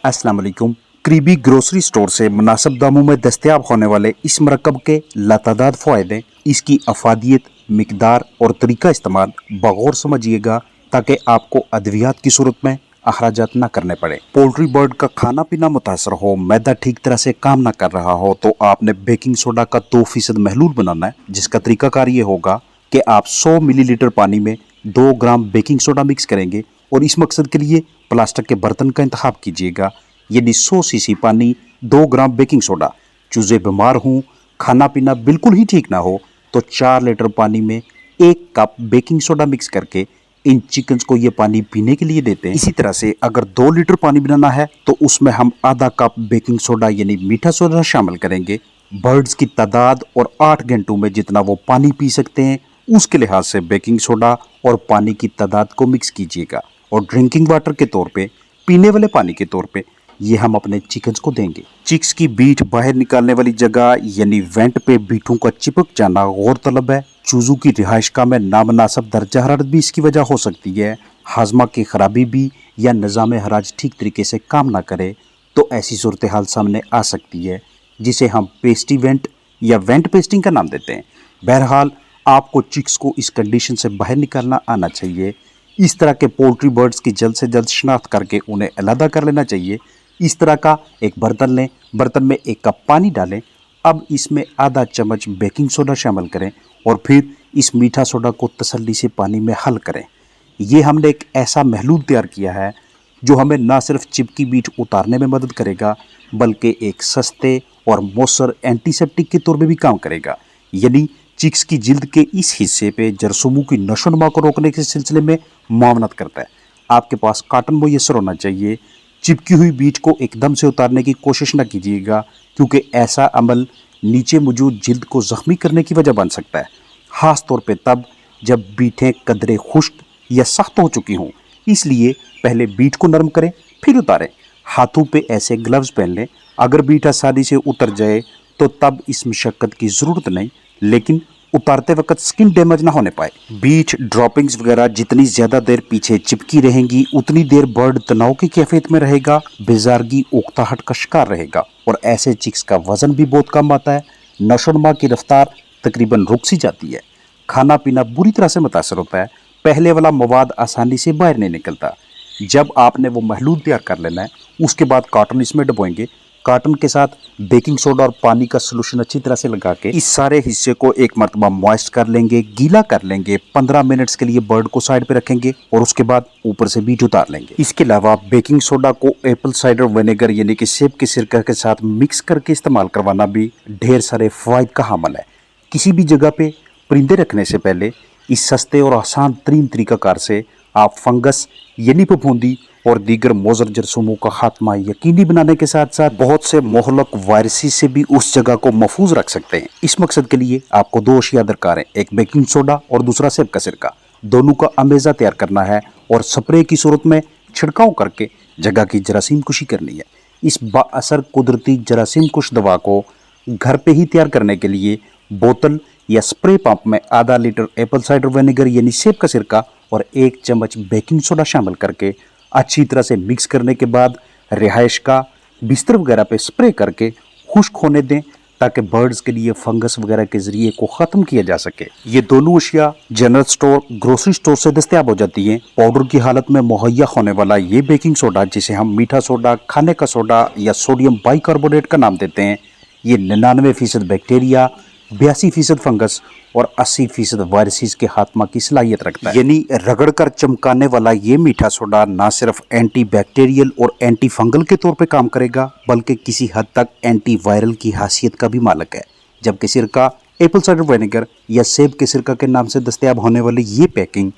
अस्सलाम वालेकुम। करीबी ग्रोसरी स्टोर से मुनासिब दामों में दस्तयाब होने वाले इस मरकब के लातादाद फ़ायदे, इसकी अफादियत, मिकदार और तरीका इस्तेमाल बगौर समझिएगा ताकि आपको अद्वियात की सूरत में अखराजात ना करने पड़े। पोल्ट्री बर्ड का खाना पीना मुतासर हो, मैदा ठीक तरह से काम ना कर रहा हो तो आपने बेकिंग सोडा का 2% महलूल बनाना है, जिसका तरीकाकार ये होगा कि आप 100 मिलीलीटर पानी में 2 ग्राम बेकिंग सोडा मिक्स करेंगे और इस मकसद के लिए प्लास्टिक के बर्तन का इंतखाब कीजिएगा। यदि 100 सीसी पानी, 2 ग्राम बेकिंग सोडा, चूजे बीमार हों, खाना पीना बिल्कुल ही ठीक ना हो तो 4 लीटर पानी में 1 कप बेकिंग सोडा मिक्स करके इन चिकन्स को ये पानी पीने के लिए देते हैं। इसी तरह से अगर 2 लीटर पानी बनाना है तो उसमें हम आधा कप बेकिंग सोडा यानी मीठा सोडा शामिल करेंगे। बर्ड्स की तादाद और 8 घंटों में जितना वो पानी पी सकते हैं उसके लिहाज से बेकिंग सोडा और पानी की तादाद को मिक्स कीजिएगा और ड्रिंकिंग वाटर के तौर पे, पीने वाले पानी के तौर पे ये हम अपने चिकन्स को देंगे। चिक्स की बीट बाहर निकालने वाली जगह यानी वेंट पे बीटों का चिपक जाना गौरतलब है। चूजों की रिहाइशगाह में नामनासब दर्जा हरारत भी इसकी वजह हो सकती है। हाजमा की खराबी भी या निज़ाम हराज ठीक तरीके से काम ना करे तो ऐसी सूरत हाल सामने आ सकती है, जिसे हम पेस्टी वेंट या वेंट पेस्टिंग का नाम देते हैं। बहरहाल आपको चिक्स को इस कंडीशन से बाहर निकालना आना चाहिए। इस तरह के पोल्ट्री बर्ड्स की जल्द से जल्द शनाख्त करके उन्हें अलहदा कर लेना चाहिए। इस तरह का एक बर्तन लें, बर्तन में 1 कप पानी डालें, अब इसमें आधा चम्मच बेकिंग सोडा शामिल करें और फिर इस मीठा सोडा को तसल्ली से पानी में हल करें। ये हमने एक ऐसा महलूल तैयार किया है जो हमें ना सिर्फ चिपकी बीट उतारने में मदद करेगा बल्कि एक सस्ते और मौसर एंटीसेप्टिक के तौर पर भी काम करेगा। यानी चिक्स की जिल्द के इस हिस्से पे जरासीमों की नशोनुमा को रोकने के सिलसिले में मुआवनत करता है। आपके पास कॉटन मुयस्सर होना चाहिए। चिपकी हुई बीट को एकदम से उतारने की कोशिश न कीजिएगा क्योंकि ऐसा अमल नीचे मौजूद जिल्द को ज़ख्मी करने की वजह बन सकता है, ख़ास तौर पे तब जब बीटें कदरे खुश्क या सख्त हो चुकी हों। इसलिए पहले बीट को नरम करें फिर उतारें। हाथों पे ऐसे ग्लव्स पहन लें। अगर बीट आसानी से उतर जाए तो तब इस मशक्क़त की ज़रूरत नहीं, लेकिन उतारते वक्त स्किन डैमेज ना होने पाए। बीट ड्रॉपिंग्स वगैरह जितनी ज़्यादा देर पीछे चिपकी रहेंगी उतनी देर बर्ड तनाव की कैफियत में रहेगा, बेजारगी उकताहट का शिकार रहेगा और ऐसे चिक्स का वजन भी बहुत कम आता है। नशोनुमा की रफ्तार तकरीबन रुक सी जाती है। खाना पीना बुरी तरह से मुतासर होता है। पहले वाला मवाद आसानी से बाहर नहीं निकलता। जब आपने वो महलूल तैयार कर लेना है उसके बाद कॉटन इसमें डबोएंगे। कॉटन के साथ बेकिंग सोडा और पानी का सोल्यूशन अच्छी तरह से लगा के इस सारे हिस्से को एक मरतबा मॉइस्ट कर लेंगे, गीला कर लेंगे। 15 मिनट्स के लिए बर्ड को साइड पे रखेंगे और उसके बाद ऊपर से बीट उतार लेंगे। इसके अलावा बेकिंग सोडा को एप्पल साइडर विनेगर यानी कि सेब के सिरका के साथ मिक्स करके इस्तेमाल करवाना भी ढेर सारे फ़वाइद का हामिल है। किसी भी जगह पे परिंदे रखने से पहले इस सस्ते और आसान तरीन तरीक़ाकार से आप फंगस यानी फफूंदी और दीगर मोज़र जरासीमों का खात्मा यकीनी बनाने के साथ साथ बहुत से मोहलक वायरसेस से भी उस जगह को महफूज रख सकते हैं। इस मकसद के लिए आपको 2 अशिया दरकार हैं, एक बेकिंग सोडा और दूसरा सेब का सिरका। दोनों का अमेज़ा तैयार करना है और स्प्रे की सूरत में छिड़काव करके जगह की जरासीम कुशी करनी है। इस बाअसर कुदरती जरासीम कुश दवा को घर पे ही तैयार करने के लिए बोतल या स्प्रे पंप में आधा लीटर एप्पल साइडर विनेगर यानी सेब का सिरका और 1 चम्मच बेकिंग सोडा शामिल करके अच्छी तरह से मिक्स करने के बाद रिहाइश का बिस्तर वगैरह पे स्प्रे करके खुश्क होने दें ताकि बर्ड्स के लिए फंगस वगैरह के ज़रिए को ख़त्म किया जा सके। ये दोनों अशिया जनरल स्टोर, ग्रोसरी स्टोर से दस्तयाब हो जाती हैं। पाउडर की हालत में मुहैया होने वाला ये बेकिंग सोडा, जिसे हम मीठा सोडा, खाने का सोडा या सोडियम बाइकार्बोनेट का नाम देते हैं, ये 99% बैक्टीरिया, 82% फंगस और 80% वायरसेस के खात्मा की सलाहियत रखता है। यानी रगड़ कर चमकाने वाला ये मीठा सोडा ना सिर्फ एंटी बैक्टीरियल और एंटी फंगल के तौर पे काम करेगा बल्कि किसी हद तक एंटी वायरल की हैसियत का भी मालिक है। जबकि सिरका, एप्पल साइडर विनेगर या सेब के सिरका के नाम से दस्तयाब होने वाली ये पैकिंग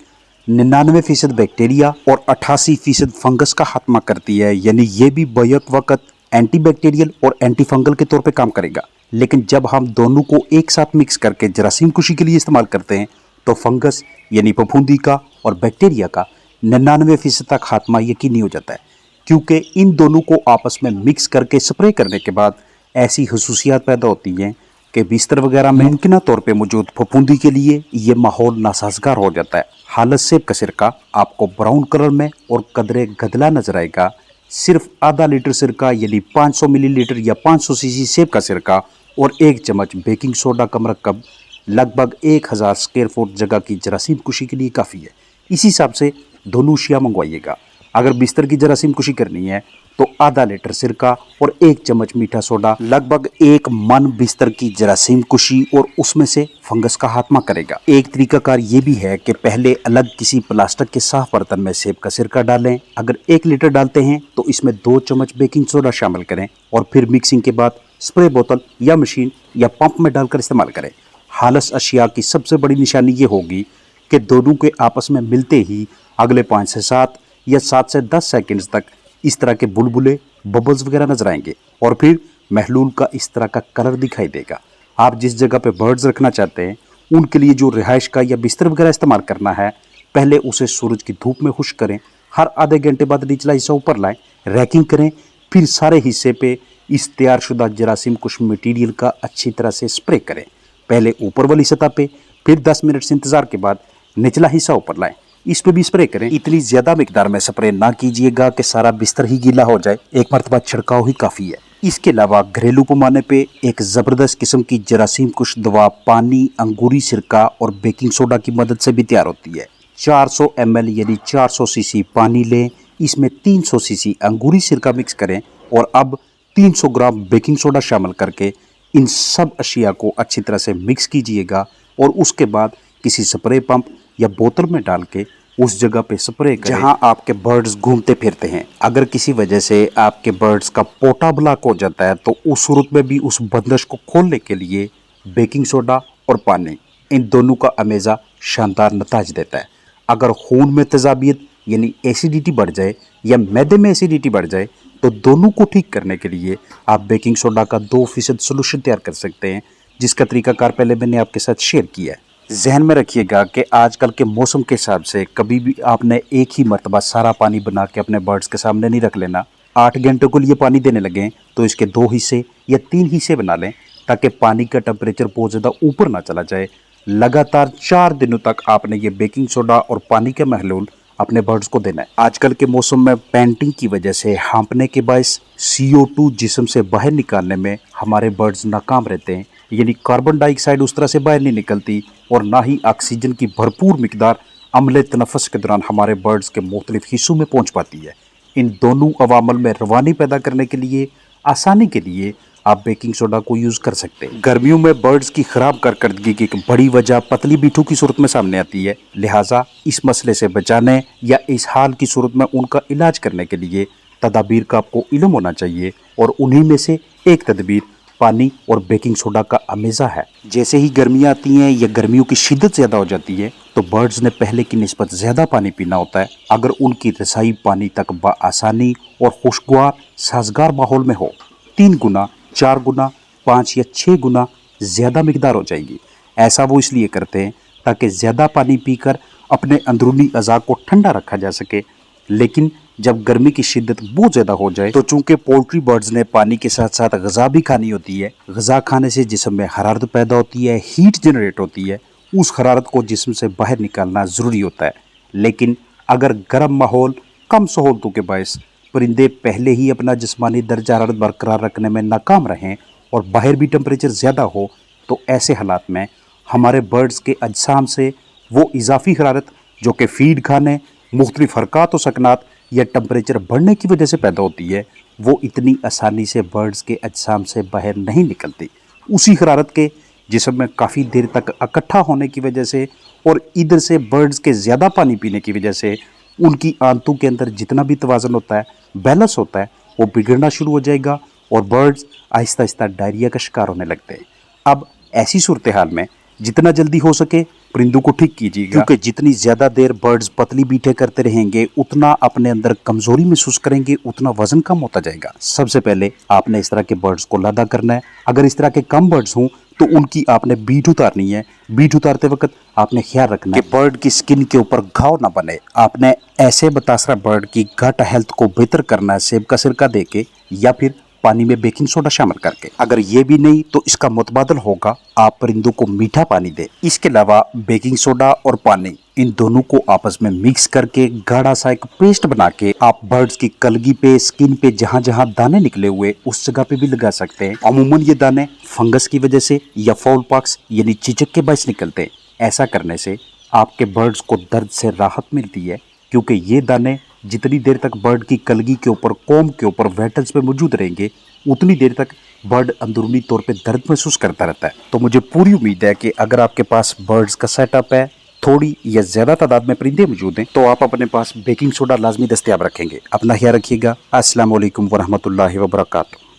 99% बैक्टीरिया और 88% फंगस का खात्मा करती है। यानी ये भी बैक वक्त एंटी बैक्टीरियल और एंटी फंगल के तौर पे काम करेगा। लेकिन जब हम दोनों को एक साथ मिक्स करके जरासीम कुशी के लिए इस्तेमाल करते हैं तो फंगस यानी फफूंदी का और बैक्टीरिया का 99% तक खात्मा यकीनी हो जाता है, क्योंकि इन दोनों को आपस में मिक्स करके स्प्रे करने के बाद ऐसी खसूसियात पैदा होती हैं कि बिस्तर वगैरह में मुमकिन तौर पे मौजूद फफूंदी के लिए ये माहौल नासाजगार हो जाता है। हालत सेब का सिरका आपको ब्राउन कलर में और कदरे गदला नजर आएगा। सिर्फ आधा लीटर सिरका यानी 500 मिलीलीटर या 500 सीसी सेब का सिरका और 1 चम्मच बेकिंग सोडा का मरकब लगभग 1000 स्क्वायर फुट जगह की जरासीम कुशी के लिए काफ़ी है। इसी हिसाब से दोनों अशिया मंगवाइएगा। अगर बिस्तर की जरासीम कुशी करनी है तो आधा लीटर सिरका और 1 चम्मच मीठा सोडा लगभग 1 मन बिस्तर की जरासीम कुशी और उसमें से फंगस का खात्मा करेगा। एक तरीकाकार ये भी है कि पहले अलग किसी प्लास्टिक के साफ बर्तन में सेब का सिरका डालें। अगर 1 लीटर डालते हैं तो इसमें 2 चम्मच बेकिंग सोडा शामिल करें और फिर मिक्सिंग के बाद स्प्रे बोतल या मशीन या पंप में डालकर इस्तेमाल करें। हालस अशिया की सबसे बड़ी निशानी ये होगी कि दोनों के आपस में मिलते ही अगले 5 से 7 या 7 से 10 सेकंड्स तक इस तरह के बुलबुले बबल्स वगैरह नजर आएंगे और फिर महलूल का इस तरह का कलर दिखाई देगा। आप जिस जगह पे बर्ड्स रखना चाहते हैं उनके लिए जो रिहाइश का या बिस्तर वगैरह इस्तेमाल करना है, पहले उसे सूरज की धूप में खुश्क करें। हर आधे घंटे बाद निचला हिस्सा ऊपर लाएं, रैकिंग करें, फिर सारे हिस्से पे इस तैयारशुदा जरासीम कुश मटीरियल का अच्छी तरह से स्प्रे करें। पहले ऊपर वाली सतह पे, फिर 10 मिनट से इंतजार के बाद निचला हिस्सा ऊपर लाएं, इस पे भी स्प्रे करें। इतनी ज्यादा मिकदार में स्प्रे ना कीजिएगा कि सारा बिस्तर ही गीला हो जाए, एक मरतबा छिड़काव ही काफी है। इसके अलावा घरेलू पैमाने पे एक जबरदस्त किस्म की जरासीम कुश दवा पानी, अंगूरी सिरका और बेकिंग सोडा की मदद से भी तैयार होती है। 400 ml यानी 400 सीसी पानी लें, इसमें 300 सीसी अंगूरी सिरका मिक्स करें और अब 300 ग्राम बेकिंग सोडा शामिल करके इन सब अशिया को अच्छी तरह से मिक्स कीजिएगा और उसके बाद किसी स्प्रे पंप या बोतल में डाल के उस जगह पे स्प्रे करें जहां आपके बर्ड्स घूमते फिरते हैं। अगर किसी वजह से आपके बर्ड्स का पोटा ब्लॉक हो जाता है तो उस सूरत में भी उस बंदिश को खोलने के लिए बेकिंग सोडा और पानी, इन दोनों का अमेज़ा शानदार नताज देता है। अगर खून में तेजाबियत यानी एसिडिटी बढ़ जाए या मैदे में एसिडिटी बढ़ जाए तो दोनों को ठीक करने के लिए आप बेकिंग सोडा का 2% सोल्यूशन तैयार कर सकते हैं, जिसका तरीकाकार पहले मैंने आपके साथ शेयर किया है। जहन में रखिएगा कि आजकल के मौसम के हिसाब से कभी भी आपने एक ही मरतबा सारा पानी बना के अपने बर्ड्स के सामने नहीं रख लेना। 8 घंटों के लिए पानी देने लगें तो इसके 2 हिस्से या 3 हिस्से बना लें ताकि पानी का टेम्परेचर बहुत ज़्यादा ऊपर ना चला जाए। लगातार 4 दिनों तक आपने ये बेकिंग सोडा और पानी का महलूल अपने बर्ड्स को देना है। आजकल के मौसम में पेंटिंग की वजह से हाँपने के बायस CO2 जिस्म से बाहर निकालने में हमारे बर्ड्स नाकाम रहते हैं, यानी कार्बन डाइऑक्साइड उस तरह से बाहर नहीं निकलती और ना ही ऑक्सीजन की भरपूर मिकदार अम्ल तनफ़ुस के दौरान हमारे बर्ड्स के मुख्तलिफ हिस्सों में पहुँच पाती है। इन दोनों अवामल में रवानी पैदा करने के लिए, आसानी के लिए आप बेकिंग सोडा को यूज़ कर सकते हैं। गर्मियों में बर्ड्स की ख़राब कारकर्दगी की एक बड़ी वजह पतली बीठू की सूरत में सामने आती है, लिहाजा इस मसले से बचाने या इस हाल की सूरत में उनका इलाज करने के लिए तदाबीर का आपको इल्म होना चाहिए और उन्हीं में से एक तदबीर पानी और बेकिंग सोडा का अमेज़ा है। जैसे ही गर्मियाँ आती हैं या गर्मियों की शिद्दत ज़्यादा हो जाती है तो बर्ड्स ने पहले की निस्बत ज़्यादा पानी पीना होता है। अगर उनकी रसाई पानी तक बआसानी और खुशगवार साजगार माहौल में हो, 3 गुना, 4 गुना, 5 या 6 गुना ज़्यादा मिकदार हो जाएगी। ऐसा वो इसलिए करते हैं ताकि ज़्यादा पानी पीकर अपने अंदरूनी अज़ा को ठंडा रखा जा सके। लेकिन जब गर्मी की शिद्दत बहुत ज़्यादा हो जाए तो चूंकि पोल्ट्री बर्ड्स ने पानी के साथ साथ गज़ा भी खानी होती है, गज़ा खाने से जिस्म में हरारत पैदा होती है, हीट जनरेट होती है, उस हरारत को जिस्म से बाहर निकालना ज़रूरी होता है। लेकिन अगर गर्म माहौल कम सहूलतों के बायस परिंदे पहले ही अपना जिस्मानी दर्जा हरारत बरकरार रखने में नाकाम रहें और बाहर भी टेम्परेचर ज़्यादा हो, तो ऐसे हालात में हमारे बर्ड्स के अजसाम से वो इजाफी हरारत जो कि फीड खाने, मुख्तलिफ हरकत व सकनात या टेम्परेचर बढ़ने की वजह से पैदा होती है, वो इतनी आसानी से बर्ड्स के अजसाम से बाहर नहीं निकलती। उसी हरारत के जिस्म में काफ़ी देर तक इकट्ठा होने की वजह से और इधर से बर्ड्स के ज़्यादा पानी पीने की वजह से उनकी आंतों के अंदर जितना भी तवाज़ुन होता है, बैलेंस होता है, वो बिगड़ना शुरू हो जाएगा और बर्ड्स आहिस्ता आहिस्ता डायरिया का शिकार होने लगते हैं। अब ऐसी सूरत हाल में जितना जल्दी हो सके परिंदों को ठीक कीजिएगा, क्योंकि जितनी ज़्यादा देर बर्ड्स पतली बीठे करते रहेंगे उतना अपने अंदर कमज़ोरी महसूस करेंगे, उतना वज़न कम होता जाएगा। सबसे पहले आपने इस तरह के बर्ड्स को लादा करना है। अगर इस तरह के कम बर्ड्स हों तो उनकी आपने बीट उतारनी है। बीट उतारते वक्त आपने ख्याल रखना है कि बर्ड की स्किन के ऊपर घाव ना बने। आपने ऐसे बतासरा बर्ड की गट हेल्थ को बेहतर करना है सेब का सिरका दे के या फिर पानी में बेकिंग सोडा शामिल करके। अगर ये भी नहीं तो इसका मुतबादल होगा, आप परिंदों को मीठा पानी दें। इसके अलावा बेकिंग सोडा और पानी इन दोनों को आपस में मिक्स करके गाढ़ा सा एक पेस्ट बना के आप बर्ड्स की कलगी पे, स्किन पे जहां जहां दाने निकले हुए उस जगह पे भी लगा सकते हैं। अमूमन ये दाने फंगस की वजह से या फाउल पॉक्स यानी चीचक के बायस निकलते हैं। ऐसा करने से आपके बर्ड्स को दर्द से राहत मिलती है, क्योंकि ये दाने जितनी देर तक बर्ड की कलगी के ऊपर, कोम के ऊपर, वेटल्स पे मौजूद रहेंगे उतनी देर तक बर्ड अंदरूनी तौर पे दर्द महसूस करता रहता है। तो मुझे पूरी उम्मीद है कि अगर आपके पास बर्ड्स का सेटअप है, थोड़ी या ज्यादा तादाद में परिंदे मौजूद हैं, तो आप अपने पास बेकिंग सोडा लाजमी दस्तयाब रखेंगे। अपना ख्याल रखिएगा। अस्सलाम वालेकुम वरहमतुल्लाहि वबरकातुहू।